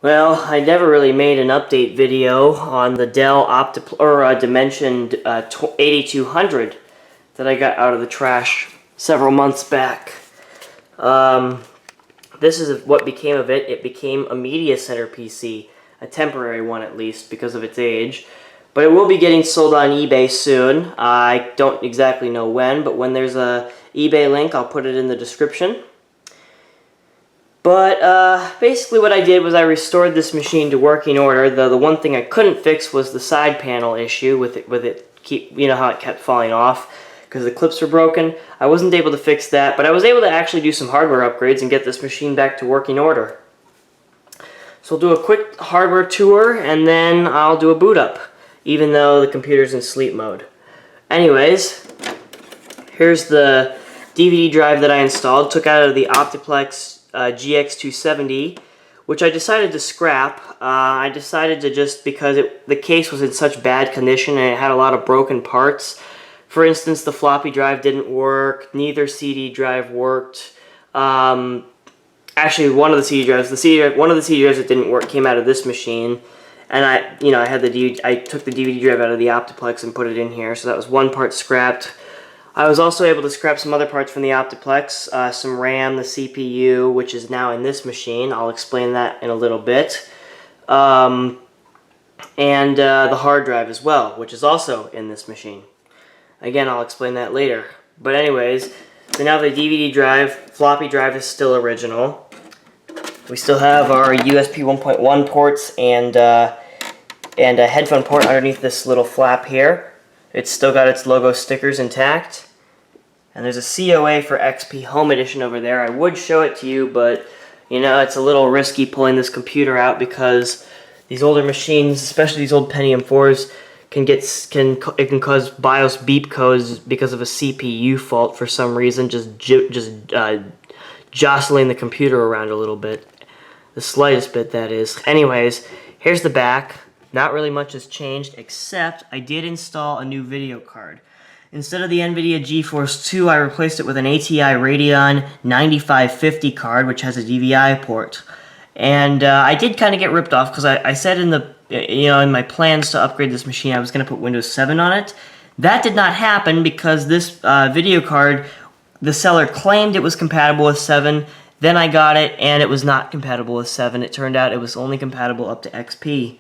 Well, I never really made an update video on the Dell Dimension 8200 that I got out of the trash several months back. This is what became of it. It became a media center PC, a temporary one at least because of its age. But it will be getting sold on eBay soon. I don't exactly know when, but when there's a eBay link, I'll put it in the description. But basically what I did was I restored this machine to working order. The one thing I couldn't fix was the side panel issue with it you know how it kept falling off because the clips were broken. I wasn't able to fix that, but I was able to actually do some hardware upgrades and get this machine back to working order. So I'll do a quick hardware tour and then I'll do a boot up, even though the computer's in sleep mode. Anyways, here's the DVD drive that I installed. Took out of the Optiplex GX270, which I decided to scrap. I decided to just because the case was in such bad condition and it had a lot of broken parts. For instance, the floppy drive didn't work, neither CD drive worked. Actually, one of the CD drives, one of the CD drives that didn't work came out of this machine, and I took the DVD drive out of the Optiplex and put it in here, so that was one part scrapped. I was also able to scrap some other parts from the Optiplex, some RAM, the CPU, which is now in this machine. I'll explain that in a little bit. And the hard drive as well, which is also in this machine. Again, I'll explain that later. But anyways, so now the DVD drive, floppy drive is still original. We still have our USB 1.1 ports and a headphone port underneath this little flap here. It's still got its logo stickers intact. And there's a COA for XP Home Edition over there. I would show it to you, but you know, it's a little risky pulling this computer out because these older machines, especially these old Pentium 4s, it can cause BIOS beep codes because of a CPU fault for some reason, just jostling the computer around a little bit. The slightest bit, that is. Anyways, here's the back. Not really much has changed, except I did install a new video card. Instead of the NVIDIA GeForce 2, I replaced it with an ATI Radeon 9550 card, which has a DVI port. And I did kind of get ripped off because I said in my plans to upgrade this machine, I was going to put Windows 7 on it. That did not happen because this video card, the seller claimed it was compatible with 7. Then I got it, and it was not compatible with 7. It turned out it was only compatible up to XP.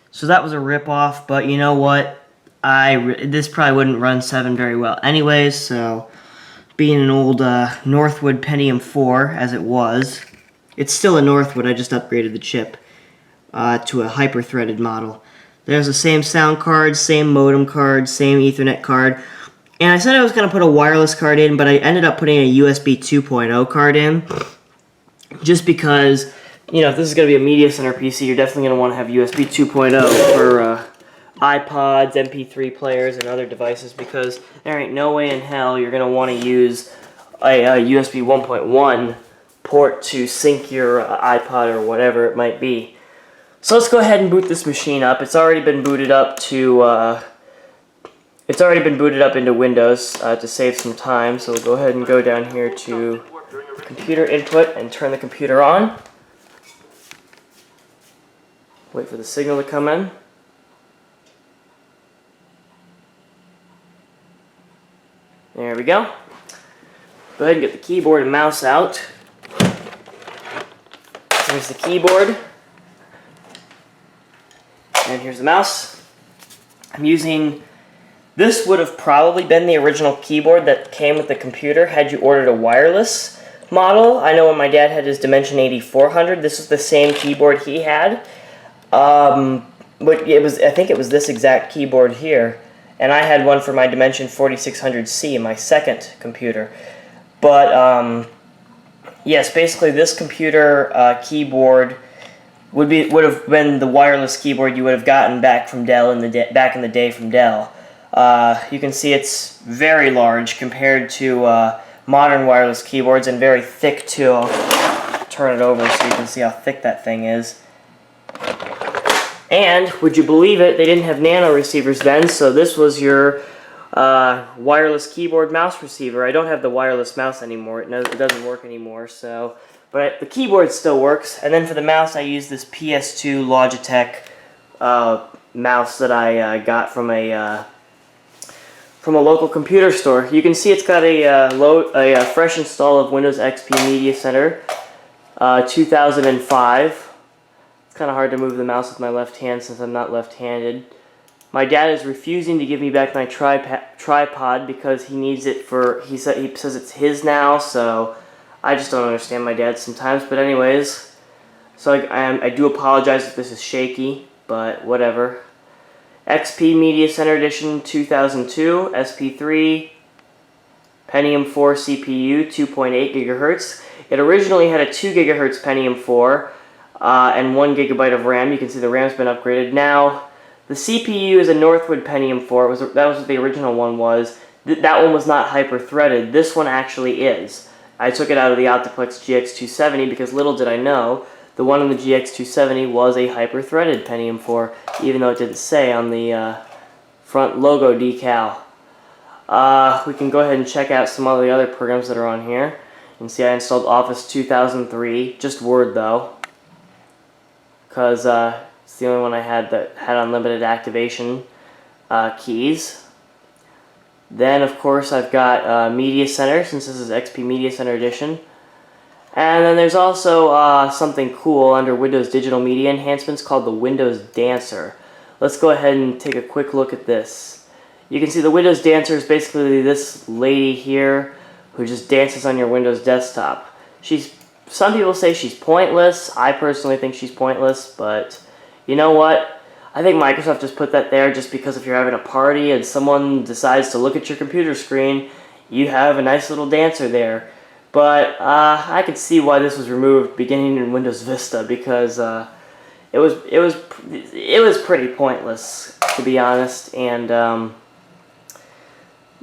So that was a rip-off, but you know what? This probably wouldn't run 7 very well anyways, so being an old Northwood Pentium 4, as it was, it's still a Northwood, I just upgraded the chip to a hyper-threaded model. There's the same sound card, same modem card, same Ethernet card, and I said I was going to put a wireless card in, but I ended up putting a USB 2.0 card in, just because, you know, if this is going to be a media center PC, you're definitely going to want to have USB 2.0 for iPods, MP3 players, and other devices, because there ain't no way in hell you're going to want to use a USB 1.1 port to sync your iPod or whatever it might be. So let's go ahead and boot this machine up. It's already been booted up to into Windows to save some time. So we'll go ahead and go down here to computer input and turn the computer on. Wait for the signal to come in. There we go. Go ahead and get the keyboard and mouse out. Here's the keyboard. And here's the mouse. I'm using... This would have probably been the original keyboard that came with the computer had you ordered a wireless model. I know when my dad had his Dimension 8400, this was the same keyboard he had. But I think it was this exact keyboard here. And I had one for my Dimension 4600C, my second computer. But yes, basically this computer keyboard would have been the wireless keyboard you would have gotten back from Dell back in the day from Dell. You can see it's very large compared to modern wireless keyboards, and very thick too. I'll turn it over so you can see how thick that thing is. And, would you believe it, they didn't have nano receivers then, so this was your wireless keyboard mouse receiver. I don't have the wireless mouse anymore. It doesn't work anymore, so But the keyboard still works. And then for the mouse, I use this PS2 Logitech mouse that I got from a local computer store. You can see it's got a fresh install of Windows XP Media Center 2005. It's kind of hard to move the mouse with my left hand since I'm not left-handed. My dad is refusing to give me back my tripod because he needs it for, he says it's his now, so I just don't understand my dad sometimes. But anyways, so I do apologize if this is shaky, but whatever. XP Media Center Edition 2002, SP3, Pentium 4 CPU, 2.8 GHz. It originally had a 2 GHz Pentium 4 and 1 GB of RAM. You can see the RAM's been upgraded. Now, the CPU is a Northwood Pentium 4. That was what the original one was. That one was not hyper-threaded. This one actually is. I took it out of the Optiplex GX270 because little did I know, the one in the GX270 was a hyper-threaded Pentium 4, even though it didn't say on the front logo decal. We can go ahead and check out some of the other programs that are on here. You can see I installed Office 2003, just Word though, because it's the only one I had that had unlimited activation keys. Then, of course, I've got Media Center, since this is XP Media Center Edition. And then there's also something cool under Windows Digital Media Enhancements called the Windows Dancer. Let's go ahead and take a quick look at this. You can see the Windows Dancer is basically this lady here who just dances on your Windows desktop. Some people say she's pointless. I personally think she's pointless, but you know what? I think Microsoft just put that there just because if you're having a party and someone decides to look at your computer screen, you have a nice little dancer there. But I could see why this was removed beginning in Windows Vista because it was pretty pointless, to be honest. And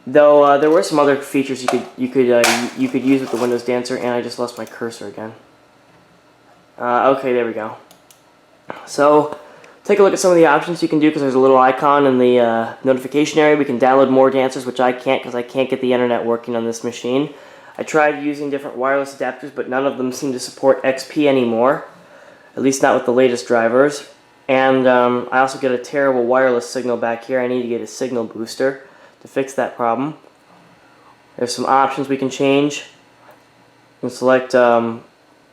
though there were some other features you could use with the Windows Dancer, and I just lost my cursor again. Okay, there we go. So take a look at some of the options you can do because there's a little icon in the notification area. We can download more dancers, which I can't because I can't get the internet working on this machine. I tried using different wireless adapters, but none of them seem to support XP anymore, at least not with the latest drivers. And I also get a terrible wireless signal back here. I need to get a signal booster to fix that problem. There's some options we can change. We can select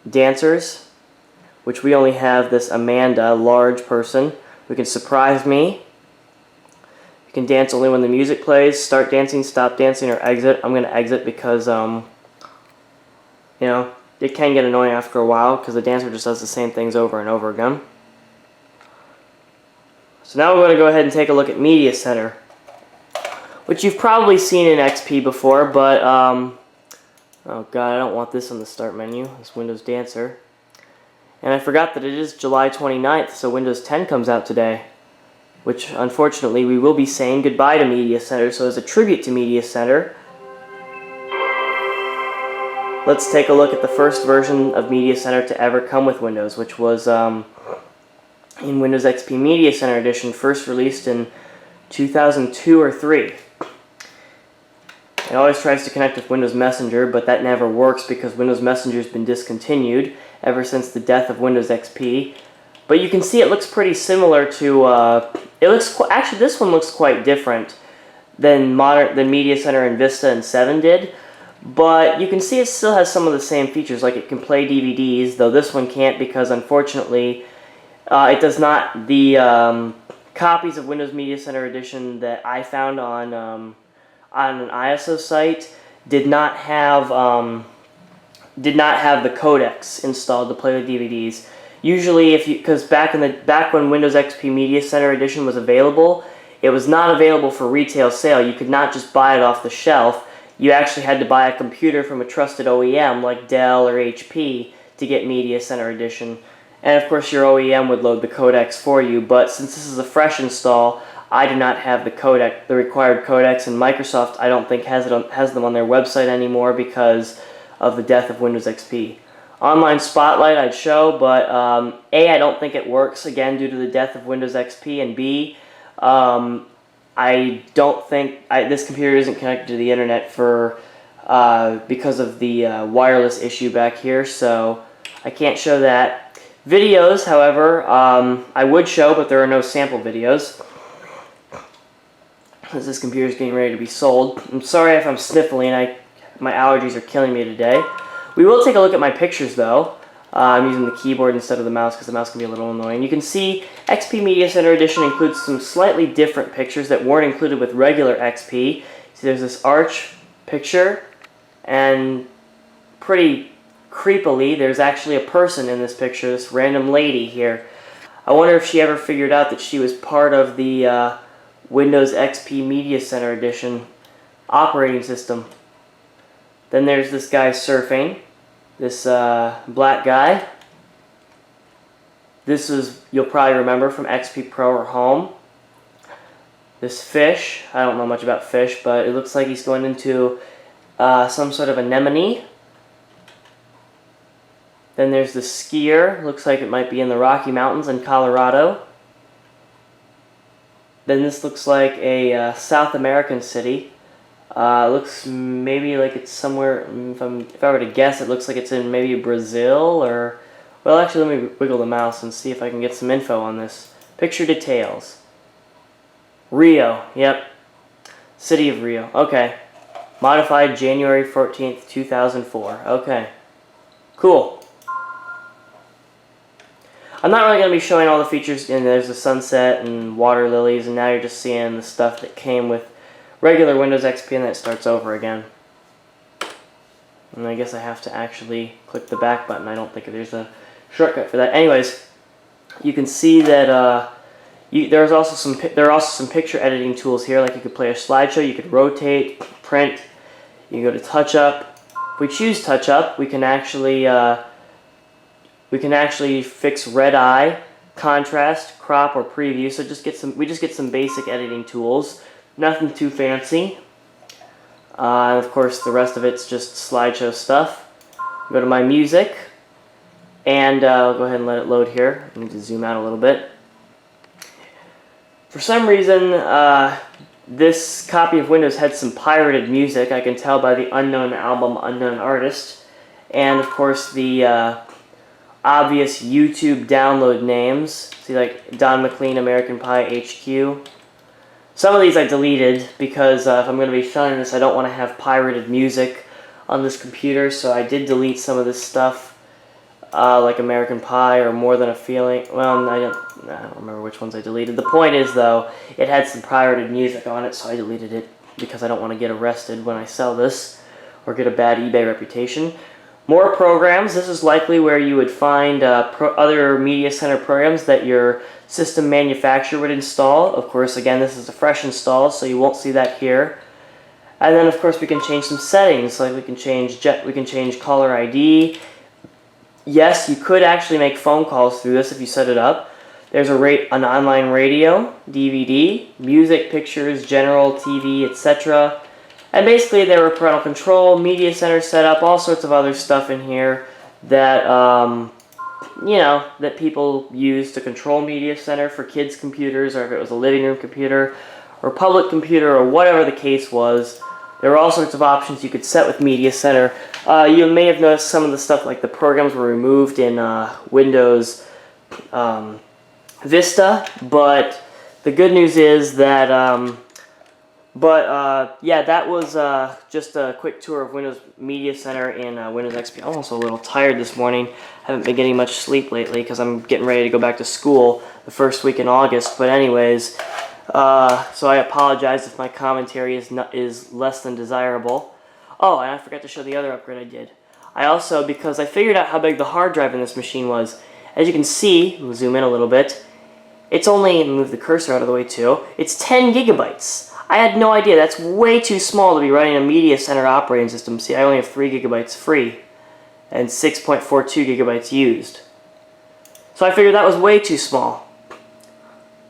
dancers, which we only have this Amanda, large person. We can surprise me. You can dance only when the music plays, start dancing, stop dancing, or exit. I'm going to exit because, you know, it can get annoying after a while because the dancer just does the same things over and over again. So now we're going to go ahead and take a look at Media Center, which you've probably seen in XP before, but, oh god, I don't want this on the start menu, this Windows Dancer. And I forgot that it is July 29th, so Windows 10 comes out today, which unfortunately we will be saying goodbye to Media Center. So as a tribute to Media Center, let's take a look at the first version of Media Center to ever come with Windows, which was in Windows XP Media Center Edition, first released in 2002 or 3. It always tries to connect with Windows Messenger, but that never works because Windows Messenger has been discontinued ever since the death of Windows XP. But you can see it looks pretty similar to, actually this one looks quite different than Media Center and Vista and 7 did. But you can see it still has some of the same features, like it can play DVDs, though this one can't because unfortunately it does not. The copies of Windows Media Center Edition that I found on an ISO site did not have the codecs installed to play the DVDs. Usually, because back when Windows XP Media Center Edition was available, it was not available for retail sale. You could not just buy it off the shelf. You actually had to buy a computer from a trusted OEM like Dell or HP to get Media Center Edition. And of course, your OEM would load the codecs for you. But since this is a fresh install, I do not have the required codecs, and Microsoft I don't think has them on their website anymore because of the death of Windows XP. Online Spotlight I'd show, but A, I don't think it works, again, due to the death of Windows XP, and B, I don't think, this computer isn't connected to the internet for because of the wireless issue back here, so I can't show that. Videos, however, I would show, but there are no sample videos, as this computer is getting ready to be sold. I'm sorry if I'm sniffling, my allergies are killing me today. We will take a look at my pictures, though. I'm using the keyboard instead of the mouse because the mouse can be a little annoying. You can see XP Media Center Edition includes some slightly different pictures that weren't included with regular XP. See, there's this arch picture, and pretty creepily, there's actually a person in this picture, this random lady here. I wonder if she ever figured out that she was part of the Windows XP Media Center Edition operating system. Then there's this guy surfing, this black guy. This is, you'll probably remember from XP Pro or Home. This fish, I don't know much about fish, but it looks like he's going into some sort of anemone. Then there's the skier, looks like it might be in the Rocky Mountains in Colorado. Then this looks like a South American city. Looks maybe like it's somewhere, if I were to guess, it looks like it's in maybe Brazil or, well, actually let me wiggle the mouse and see if I can get some info on this. Picture details. Rio, yep. City of Rio, okay. Modified January 14th, 2004, okay. Cool. I'm not really going to be showing all the features, and there's the sunset and water lilies, and now you're just seeing the stuff that came with regular Windows XP, and then it starts over again. And I guess I have to actually click the back button. I don't think there's a shortcut for that. Anyways, you can see that there are also some picture editing tools here. Like you could play a slideshow, you could rotate, print. You can go to touch up. If we choose touch up, we can actually fix red eye, contrast, crop, or preview. So we just get some basic editing tools. Nothing too fancy. Of course, the rest of it's just slideshow stuff. Go to my music, and I'll go ahead and let it load here. I need to zoom out a little bit. For some reason, this copy of Windows had some pirated music. I can tell by the unknown album, unknown artist, and of course the obvious YouTube download names. See, like Don McLean, American Pie HQ. Some of these I deleted because if I'm going to be selling this, I don't want to have pirated music on this computer, so I did delete some of this stuff, like American Pie or More Than a Feeling. Well, I don't remember which ones I deleted. The point is, though, it had some pirated music on it, so I deleted it because I don't want to get arrested when I sell this or get a bad eBay reputation. More programs. This is likely where you would find other Media Center programs that your system manufacturer would install. Of course, again, this is a fresh install, so you won't see that here. And then, of course, we can change some settings. Like we can change caller ID. Yes, you could actually make phone calls through this if you set it up. There's an online radio, DVD, music, pictures, general, TV, etc. And basically there were parental control, media center setup, all sorts of other stuff in here that, you know, that people use to control media center for kids' computers, or if it was a living room computer or public computer or whatever the case was. There were all sorts of options you could set with media center. You may have noticed some of the stuff like the programs were removed in Windows Vista, but the good news is that yeah, that was just a quick tour of Windows Media Center in Windows XP. I'm also a little tired this morning. Haven't been getting much sleep lately because I'm getting ready to go back to school the first week in August. But anyways, so I apologize if my commentary is less than desirable. Oh, and I forgot to show the other upgrade I did. I also, because I figured out how big the hard drive in this machine was. As you can see, we'll zoom in a little bit. It's only, move the cursor out of the way too, it's 10 gigabytes. I had no idea. That's way too small to be running a Media Center operating system. See, I only have 3 gigabytes free and 6.42 gigabytes used. So I figured that was way too small.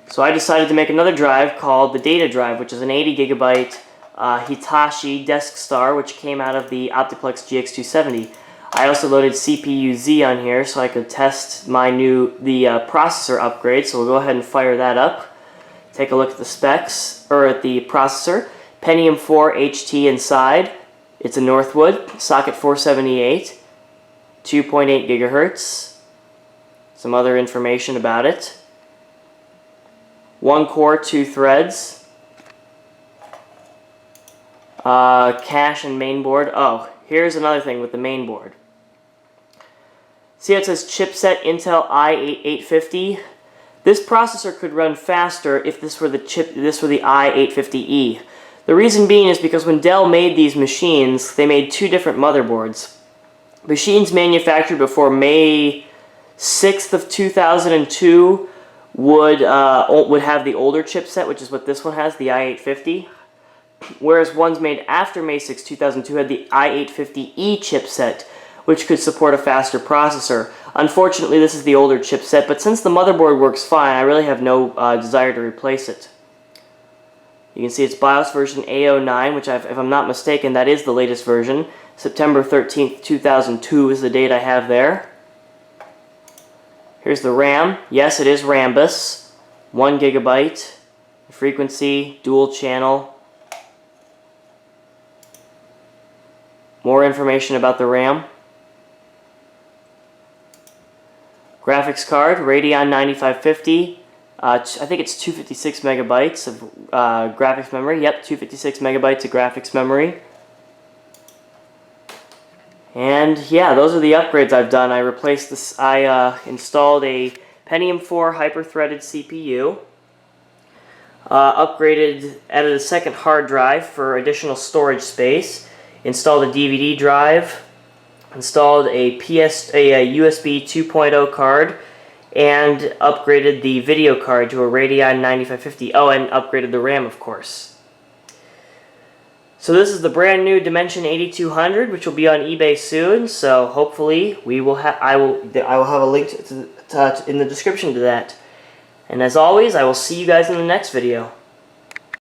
So I decided to make another drive called the data drive, which is an 80 gigabyte Hitachi Desk Star, which came out of the Optiplex GX270. I also loaded CPU-Z on here so I could test the processor upgrade. So we'll go ahead and fire that up. Take a look at the specs, or at the processor. Pentium 4 HT inside. It's a Northwood, socket 478, 2.8 gigahertz. Some other information about it. 1 core, 2 threads. Cache and mainboard. Oh, here's another thing with the mainboard. See how it says chipset Intel i850? This processor could run faster if this were the i850E. The reason being is because when Dell made these machines, they made 2 different motherboards. Machines manufactured before May 6th of 2002 would have the older chipset, which is what this one has, the i850. Whereas ones made after May 6, 2002 had the i850E chipset, which could support a faster processor. Unfortunately, this is the older chipset, but since the motherboard works fine, I really have no desire to replace it. You can see it's BIOS version A09, which if I'm not mistaken, that is the latest version. September 13th, 2002 is the date I have there. Here's the RAM. Yes, it is RAMBUS. 1 gigabyte. Frequency, dual channel. More information about the RAM. Graphics card, Radeon 9550. I think it's 256 megabytes of graphics memory. Yep, 256 megabytes of graphics memory. And yeah, those are the upgrades I've done. I replaced this. I installed a Pentium 4 hyper-threaded CPU. Added a second hard drive for additional storage space. Installed a DVD drive. Installed a USB 2.0 card. And upgraded the video card to a Radeon 9550. Oh, and upgraded the RAM, of course. So this is the brand new Dimension 8200, which will be on eBay soon. So hopefully I will have a link in the description to that. And as always, I will see you guys in the next video.